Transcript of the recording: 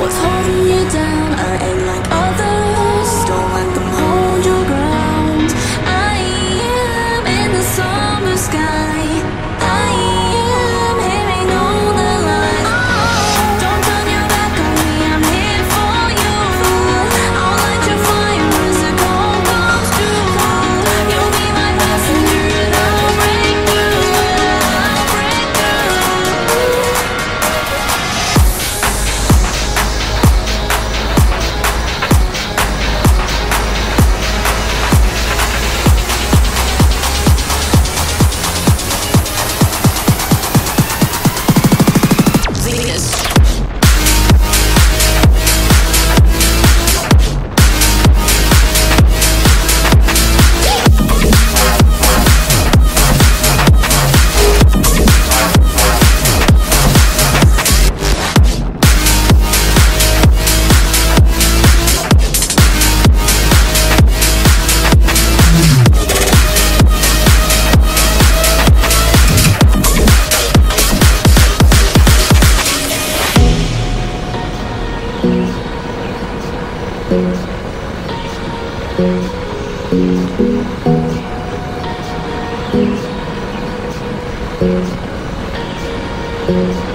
What's holding you down? I ain't like others. Don't let them hold your ground. I am in the summer sky. I am hearing all the lies. Don't turn your back on me, I'm here for you. I'll light your fire as the cold comes through. You'll be my passenger and I'll break through. I'll break through. Venus. Thank you.